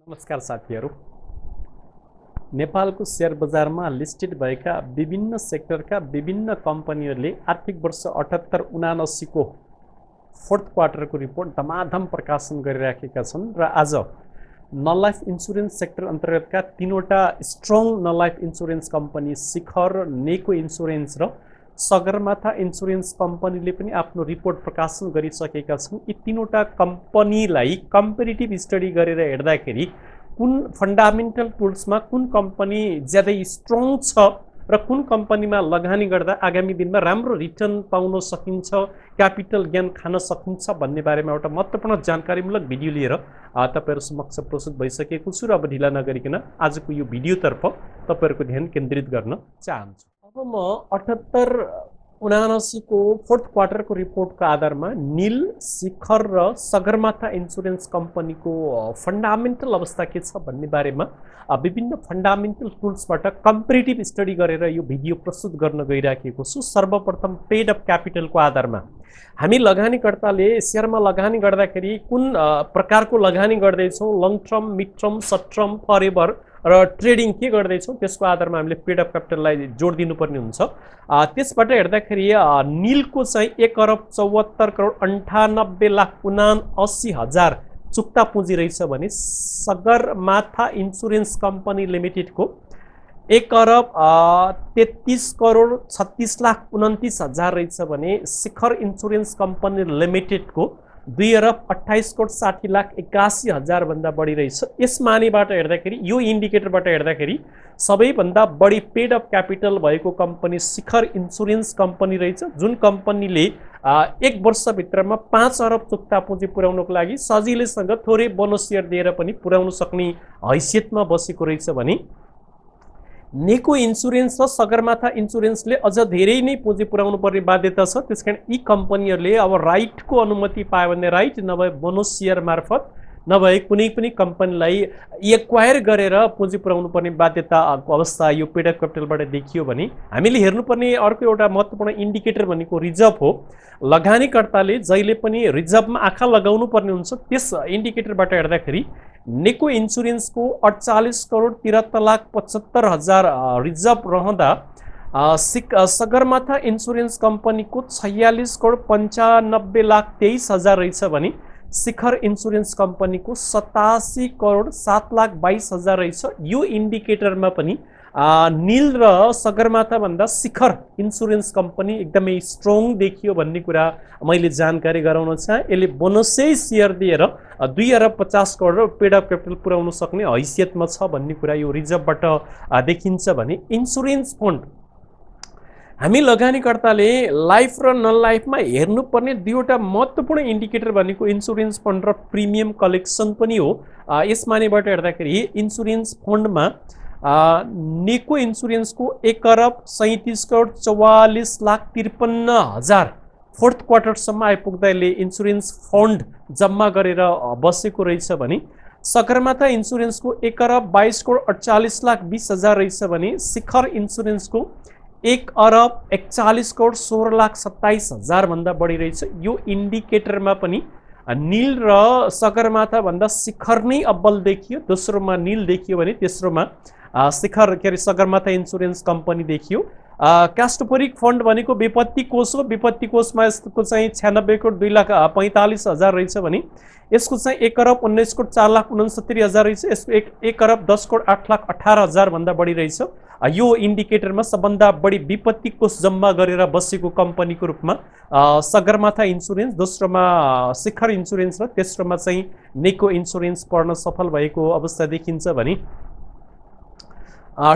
नमस्कार साथीहरू। नेपालको शेयर बजारमा लिस्टेड भएका विभिन्न सेक्टरका विभिन्न कम्पनीहरूले आर्थिक वर्ष 78-79 को फोर्थ क्वार्टरको रिपोर्ट धमाधम प्रकाशन गरिराखेका छन् र आज नन लाइफ इन्सुरेन्स सेक्टर अन्तर्गतका तीनवटा strong non life insurance company Shikhar, Neco insurance र सगरमाथा इन्सुरेन्स कम्पनीले पनि आफ्नो रिपोर्ट प्रकाशन गरिसकेका छन्। यी तीनवटा कम्पनीलाई कम्पेरिटिभ स्टडी गरेर हेर्दाखेरि कुन फन्डामेन्टल टुल्समा कुन कम्पनी ज्यादै स्ट्रङ छ र कुन कम्पनीमा लगानी गर्दा आगामी दिनमा राम्रो रिटर्न पाउन सकिन्छ, क्यापिटल गेन खान सकिन्छ भन्ने बारेमा एउटा महत्त्वपूर्ण जानकारीमूलक भिडियो लिएर तपाईहरु समक्ष प्रस्तुत भइसकेको छु र अब ढिला नगरिकन आजको यो भिडियोतर्फ तपाईहरुको ध्यान केन्द्रित गर्न चाहन्छु। अब म 78-79 को फोर्थ क्वार्टरको रिपोर्टको आधारमा नील, शिखर र सगरमाथा इन्सुरेन्स कम्पनीको फन्डामेन्टल अवस्था के छ भन्ने बारेमा विभिन्न फन्डामेन्टल टुल्सबाट कम्पेरिटिभ स्टडी गरेर यो भिडियो प्रस्तुत गर्न गइराखेको छु। सर्वप्रथम पेड अप क्यापिटलको आधारमा हामी लगानीकर्ताले शेयरमा लगानी गर्दाखेरि कुन प्रकारको लगानी गर्दैछौँ, long term, mid term, short term, forever र ट्रेडिङ के गर्दैछौँ त्यसको आधारमा हामीले पेड अप क्यापिटललाई जोड दिनुपर्ने हुन्छ। त्यसबाट हेर्दाखेरि नीलको चाहिँ 1,74,98,79,79,80,000 चुक्ता पुँजी रहेछ भने सगरमाथा इन्सुरेन्स कम्पनी लिमिटेडको 1,33,36,29,000 रहेछ भने शिखर इन्सुरेन्स कम्पनी लिमिटेडको 2,28,60,81,000 भन्दा बढी रहेछ। यस मानेबाट हेर्दाखेरि यो इन्डिकेटरबाट हेर्दाखेरि सबैभन्दा बढी पेड अप क्यापिटल भएको कम्पनी शिखर इन्सुरेन्स कम्पनी रहेछ, जुन कम्पनीले एक वर्षभित्रमा 5 अरब चुक्ता पुँजी पुर्याउनको लागि सजिलैसँग थोरै बोनस सेयर दिएर पनि पुर्याउन सक्ने हैसियतमा बसेको रहेछ भने नेको इन्सुरेन्स र सगरमाथा इन्सुरेन्सले अझ धेरै नै पुँजी पुर्याउनु पर्ने बाध्यता छ। त्यसकारण यी कम्पनीहरूले अब राइटको अनुमति पायो भने राइट नभए बोनस सेयर मार्फत नभए कुनै पनि कम्पनीलाई एक्वायर गरेर पुँजी पुर्याउनु पर्ने बाध्यताको अवस्था यो पेड अप क्यापिटलबाट देखियो भने हामीले हेर्नुपर्ने अर्को एउटा महत्त्वपूर्ण इन्डिकेटर भनेको रिजर्भ हो। लगानीकर्ताले जहिले पनि रिजर्भमा आँखा लगाउनु पर्ने हुन्छ। त्यस इन्डिकेटरबाट हेर्दाखेरि नेको इन्सुरेन्सको 48,73,75,000 रिजर्भ रहँदा सगरमाथा इन्सुरेन्स कम्पनीको 46,95,23,000 रहेछ भने शिखर इन्सुरेन्स कम्पनीको 87,07,22,000 रहेछ। यो इन्डिकेटरमा पनि नील र सगरमाथा भन्दा शिखर इन्सुरेन्स कम्पनी एकदमै स्ट्रङ देखियो भन्ने कुरा मैले जानकारी गराउन चाहे। यसले बोनसै सेयर दिएर 2,50 करोड पेड अप क्यापिटल पुर्याउन सक्ने हैसियतमा छ भन्ने कुरा यो रिजर्भबाट देखिन्छ भने इन्सुरेन्स फन्ड हामी लगानीकर्ताले लाइफ र नन लाइफमा हेर्नुपर्ने दुईवटा महत्त्वपूर्ण इन्डिकेटर भनेको इन्सुरेन्स फन्ड र प्रिमियम कलेक्सन पनि हो। यस मानेबाट हेर्दाखेरि इन्सुरेन्स फन्डमा नेको इन्सुरेन्सको 1,37,44,53,000 फोर्थ क्वार्टरसम्म आइपुग्दा यसले इन्सुरेन्स फन्ड जम्मा गरेर बसेको रहेछ भने सगरमाथा इन्सुरेन्सको 1,22,48,20,000 रहेछ भने शिखर इन्सुरेन्सको 1,41,16,27,000 भन्दा बढी रहेछ। यो इन्डिकेटरमा पनि नील र सगरमाथा भन्दा शिखर नै अब्बल देखियो, दोस्रोमा नील देखियो भने तेस्रोमा शिखर सगरमाथा इन्सुरेन्स कम्पनी देखियो। क्यास्टोपोरिक फन्ड भनेको विपत्ति कोष हो। विपत्ति कोषमा यसको चाहिँ 96,02,45,000 रहेछ भने यसको चाहिँ 1,19,04,69,000 रहेछ। यसको 1,10,08,18,000 भन्दा बढी रहेछ। यो इन्डिकेटरमा सबभन्दा बढी विपत्ति कोष जम्मा गरेर बसेको कम्पनीको रूपमा सगरमाथा इन्सुरेन्स, दोस्रोमा शिखर इन्सुरेन्स र तेस्रोमा चाहिँ नेको इन्सुरेन्स पर्न सफल भएको अवस्था देखिन्छ भने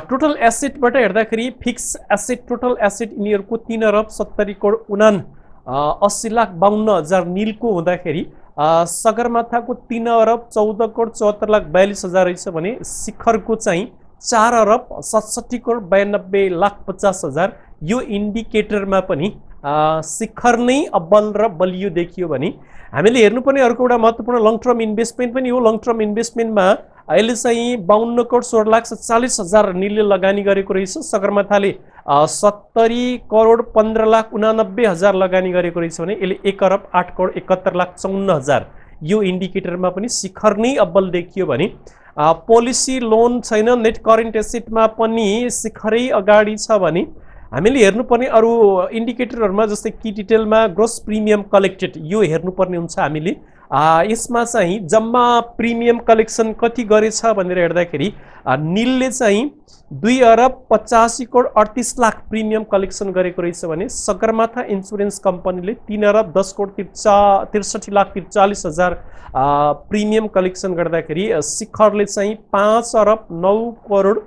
टोटल एसेटबाट हेर्दाखेरि फिक्स एसेट टोटल एसेट यिनीहरूको 3,70,80,52,000 नीलको हुँदाखेरि सगरमाथाको 3,14,74,42,000 रहेछ भने शिखरको चाहिँ 4,67,92,50,000। यो इन्डिकेटरमा पनि शिखर नै अब्बल र बलियो देखियो भने हामीले हेर्नुपर्ने अर्को एउटा महत्त्वपूर्ण लङ टर्म इन्भेस्टमेन्ट पनि हो। लङ टर्म इन्भेस्टमेन्टमा अहिले चाहिँ 52,16,47,000 नीलले लगानी गरेको रहेछ। सगरमाथाले 70,15,89,000 लगानी गरेको रहेछ भने यसले 1,08,71,54,000 यो इन्डिकेटरमा पनि शिखर नै अब्बल देखियो भने पोलिसी लोन छैन, नेट करेन्ट एसेटमा पनि शिखरै अगाडि छ भने हामीले हेर्नुपर्ने अरू इन्डिकेटरहरूमा जस्तै की डिटेलमा ग्रोस प्रिमियम कलेक्टेड यो हेर्नुपर्ने हुन्छ हामीले। यसमा चाहिँ जम्मा प्रिमियम कलेक्सन कति गरेछ भनेर हेर्दाखेरि नीलले चाहिँ 2 अर्ब 85 करोड 38 लाख प्रिमियम कलेक्सन गरेको रहेछ भने सगरमाथा इन्सुरेन्स कम्पनीले 3 अर्ब 10 करोड 63 लाख 43 हजार प्रिमियम कलेक्सन गर्दाखेरि शिखरले चाहिँ 5 अर्ब 9 करोड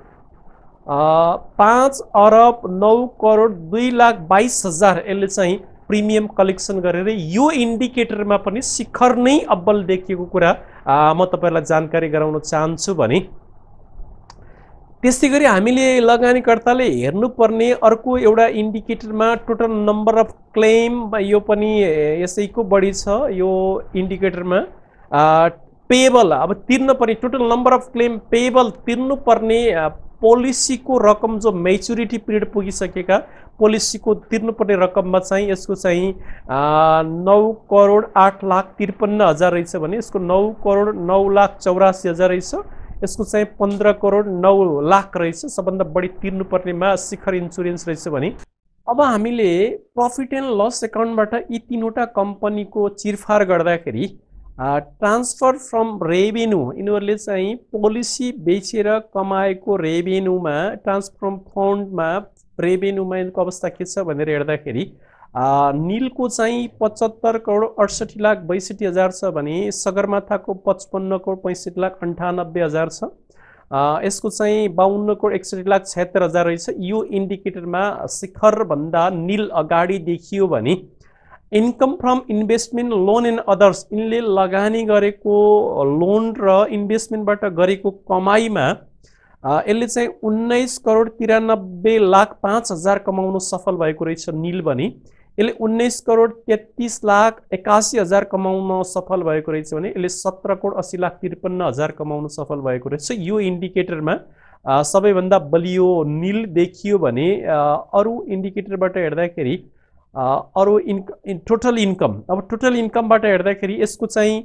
2 लाख 22 हजार यसले चाहिँ प्रिमियम कलेक्सन गरेर यो इन्डिकेटरमा पनि शिखर नै अब्बल देखिएको कुरा म तपाईहरुलाई जानकारी गराउन चाहन्छु भने त्यसै गरी हामीले लगानीकर्ताले हेर्नुपर्ने अर्को एउटा इन्डिकेटरमा टोटल नम्बर अफ क्लेम यो पनि यसैको बढी छ। यो इन्डिकेटरमा पेएबल अब तिर्नुपर्ने total number of claim payable तिर्नुपर्ने पोलिसीको रकम जो मेच्युरिटी पिरियड पुगिसकेका पोलिसीको तिर्नुपर्ने रकममा चाहिँ यसको चाहिँ 9 करोड 8 लाख 53 हजार रहेछ भने यसको 9 करोड 9 लाख 84 हजार रहेछ, यसको चाहिँ 15 करोड 9 लाख रहेछ। सबभन्दा बढी तिर्नुपर्नेमा शिखर इन्सुरेन्स रहेछ भने अब हामीले प्रफिट एन्ड लस एकाउन्टबाट यी तीनवटा कम्पनीको चिरफार गर्दाखेरि ट्रान्सफर फ्रम रेभेन्यू यिनीहरूले चाहिँ पोलिसी बेचेर कमाएको रेभेन्यूमा ट्रान्सफर फ्रम फन्डमा रेभेन्यूमा यिनको अवस्था के छ भनेर हेर्दाखेरि नीलको चाहिँ 75 करोड 68 लाख 62 हजार छ भने सगरमाथाको 55 करोड 65 लाख 98 हजार छ, यसको चाहिँ 52 करोड 61 लाख 76 हजार रहेछ। यो इन्डिकेटरमा शिखर भन्दा नील अगाडि देखियो भने income from investment loan and others यिनले लगानी गरेको लोन र इन्भेस्टमेन्टबाट गरेको कमाईमा यसले चाहिँ 19 करोड 93 लाख 5 हजार कमाउन सफल भएको रहेछ नील भने यसले 19 करोड 33 लाख 81 हजार कमाउन सफल भएको रहेछ भने यसले 17 करोड 80 लाख 53 हजार कमाउन सफल भएको रहेछ। यो इन्डिकेटरमा सबैभन्दा बलियो नील देखियो भने अरू इन्डिकेटरबाट हेर्दाखेरि अरू टोटल इन्कम अब टोटल इन्कमबाट हेर्दाखेरि यसको चाहिँ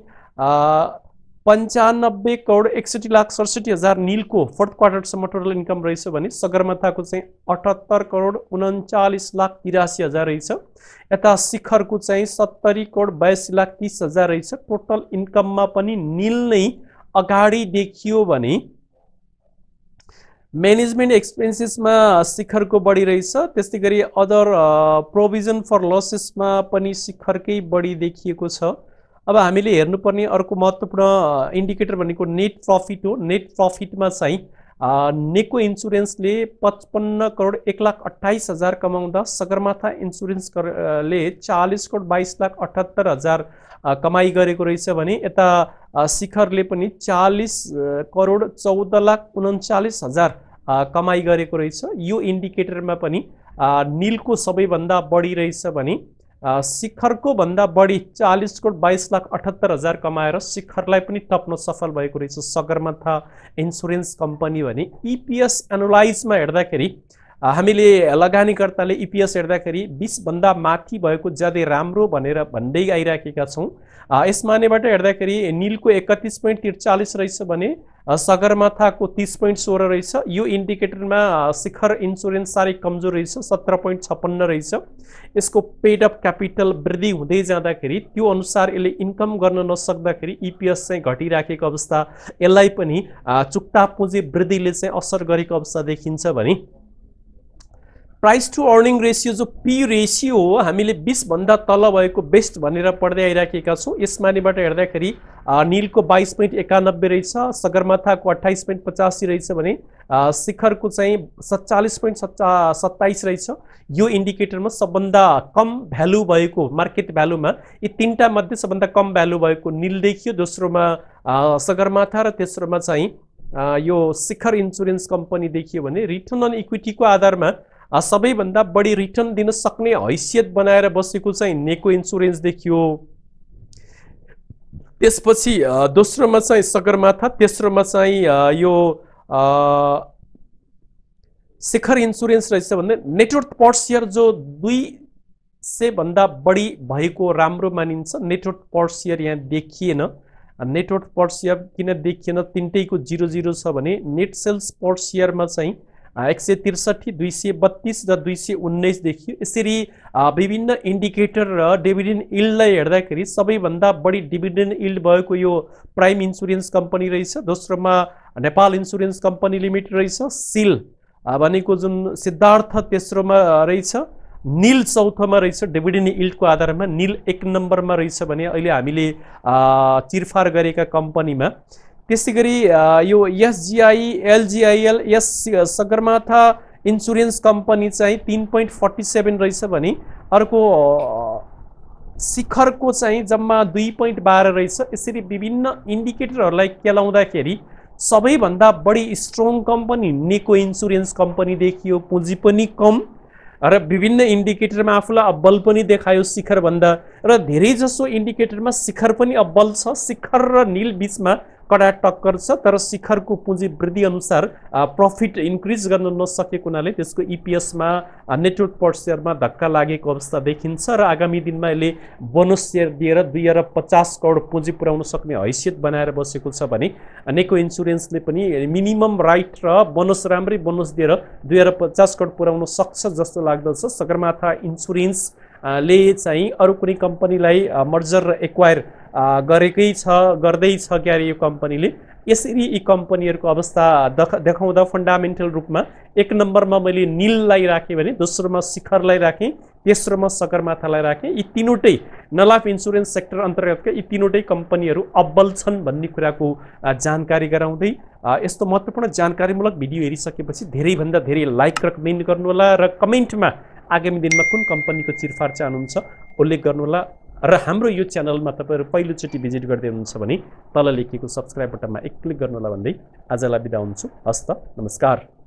95 करोड 61 लाख 67 हजार नीलको फोर्थ क्वार्टरसम्म टोटल इन्कम रहेछ भने सगरमाथाको चाहिँ 78 करोड 39 लाख 83 हजार रहेछ। यता शिखरको चाहिँ 70 करोड 82 लाख 30 हजार रहेछ। टोटल इन्कममा पनि नील नै अगाडि देखियो भने म्यानेजमेन्ट एक्सपेन्सेसमा शिखरको बढी रहेछ। त्यस्तै गरी अदर प्रोभिजन फर लसेसमा पनि शिखरकै बढी देखिएको छ। अब हामीले हेर्नुपर्ने अर्को महत्त्वपूर्ण इन्डिकेटर भनेको नेट प्रफिट हो। नेट प्रफिटमा चाहिँ नेको इन्सुरेन्सले 55 करोड 1 लाख 28 हजार कमाउँदा सगरमाथा इन्सुरेन्सले 40 करोड 22 लाख 78 हजार कमाई गरेको रहेछ भने यता शिखरले पनि 40 करोड 14 लाख 39 हजार कमाई गरेको रहेछ। यो इन्डिकेटरमा पनि नीलको सबैभन्दा बढी रहेछ भने शिखरको भन्दा बढी 40 करोड 22 लाख 78 हजार कमाएर शिखरलाई पनि टप्न सफल भएको रहेछ सगरमाथा इन्सुरेन्स कम्पनी भने। इपिएस एनालाइजमा हेर्दाखेरि हामीले लगानीकर्ताले इपिएस हेर्दाखेरि 20 भन्दा माथि भएको ज्यादै राम्रो भनेर भन्दै आइराखेका छौँ। यसमानेबाट हेर्दाखेरि नीलको 31.43 रहेछ भने सगरमाथाको 30.16 रहेछ। यो इन्डिकेटरमा शिखर इन्सुरेन्स साह्रै कमजोर रहेछ 17.56 रहेछ। यसको पेड अप क्यापिटल वृद्धि हुँदै जाँदाखेरि त्यो अनुसार यसले इन्कम गर्न नसक्दाखेरि इपिएस चाहिँ घटिराखेको अवस्था, यसलाई पनि चुक्ता पुँजी वृद्धिले चाहिँ असर गरेको अवस्था देखिन्छ भने प्राइस टु अर्निङ रेसियो जो पी रेसियो हो हामीले 20 भन्दा तल भएको बेस्ट भनेर पढ्दै आइराखेका छौँ। यसमानेबाट हेर्दाखेरि नीलको 22.91 रहेछ, सगरमाथाको 28.85 रहेछ भने शिखरको चाहिँ 47.27 रहेछ। यो इन्डिकेटरमा सबभन्दा कम भ्यालु भएको मार्केट भ्यालुमा यी तीनटा मध्ये सबभन्दा कम भ्यालु भएको नील देखियो, दोस्रोमा सगरमाथा र तेस्रोमा चाहिँ यो शिखर इन्सुरेन्स कम्पनी देखियो भने रिटर्न अन इक्विटीको आधारमा सबैभन्दा बढी रिटर्न दिन सक्ने हैसियत बनाएर बसेको चाहिँ नेको इन्सुरेन्स देखियो। त्यसपछि दोस्रोमा चाहिँ सगरमाथा, तेस्रोमा चाहिँ यो शिखर इन्सुरेन्स रहेछ भने नेटवर्थ पर शेयर जो से भन्दा बढी भएको राम्रो मानिन्छ। नेटवर्थ पर सेयर यहाँ देखिएन। नेटवर्थ पर सेयर किन देखिएन, तिनटैको 0-0 छ भने नेट सेल्स पर सेयरमा चाहिँ 163, 232 र 219 देखियो। यसरी विभिन्न इन्डिकेटर र डिभिडेन्ड इल्डलाई हेर्दाखेरि सबैभन्दा बढी डिभिडेन्ड इल्ड भएको यो प्राइम इन्सुरेन्स कम्पनी रहेछ। दोस्रोमा नेपाल इन्सुरेन्स कम्पनी लिमिटेड रहेछ। सिल भनेको जुन सिद्धार्थ तेस्रोमा रहेछ। निल चौथोमा रहेछ। डिभिडेन्ड इल्डको आधारमा निल 1 नम्बरमा रहेछ भने अहिले हामीले चिरफार गरेका कम्पनीमा। त्यसै गरी यो एसजिआई, एलजिआइएल, यस सगरमाथा इन्सुरेन्स कम्पनी चाहिँ 3.47 रहेछ भने अर्को शिखरको चाहिँ जम्मा 2.12 रहेछ। यसरी विभिन्न इन्डिकेटरहरूलाई केलाउँदाखेरि सबैभन्दा बढी स्ट्रङ कम्पनी नेको इन्सुरेन्स कम्पनी देखियो। पुँजी पनि कम र विभिन्न इन्डिकेटरमा आफूलाई अब्बल पनि देखायो शिखर भन्दा, र धेरै जसो इन्डिकेटरमा शिखर पनि अब्बल छ। शिखर र नील बीचमा कडा टक्कर छ, तर शिखरको पुँजी वृद्धि अनुसार प्रफिट इन्क्रिज गर्न नसकेको हुनाले त्यसको इपिएसमा नेटवर्थ पर सेयरमा धक्का लागेको अवस्था देखिन्छ। र आगामी दिनमा यसले बोनस सेयर दिएर 2 अरब 50 करोड पुँजी पुर्याउन सक्ने हैसियत बनाएर बसेको छ भने नेको इन्सुरेन्सले पनि मिनिमम राइट र बोनस राम्रै बोनस दिएर 2 अरब 50 करोड पुर्याउन सक्छ जस्तो लाग्दछ। सगरमाथा इन्सुरेन्स ले चाहिँ अरू कुनै कम्पनीलाई मर्जर र एक्वायर गर्दैछ क्यारे यो कम्पनीले। यसरी यी कम्पनीहरूको अवस्था देखाउँदा फन्डामेन्टल रूपमा 1 नम्बरमा मैले निललाई राखेँ भने, दोस्रोमा शिखरलाई राखेँ, तेस्रोमा सगरमाथालाई राखेँ। यी तीनवटै नलाफ इन्सुरेन्स सेक्टर अन्तर्गतका यी तीनवटै कम्पनीहरू अब्बल छन् भन्ने कुराको जानकारी गराउँदै यस्तो महत्त्वपूर्ण जानकारीमूलक भिडियो हेरिसकेपछि धेरैभन्दा धेरै लाइक र कमेन्ट गर्नुहोला र कमेन्टमा आगामी दिनमा कुन कम्पनीको चिरफार चाहनुहुन्छ उल्लेख गर्नुहोला। र हाम्रो यो च्यानलमा तपाईहरु पहिलोचोटि भिजिट गर्दै हुनुहुन्छ भने तल लेखिएको सब्स्क्राइब बटनमा एक क्लिक गर्नुहोला भन्दै आजलाई बिदा हुन्छु। हस्त नमस्कार।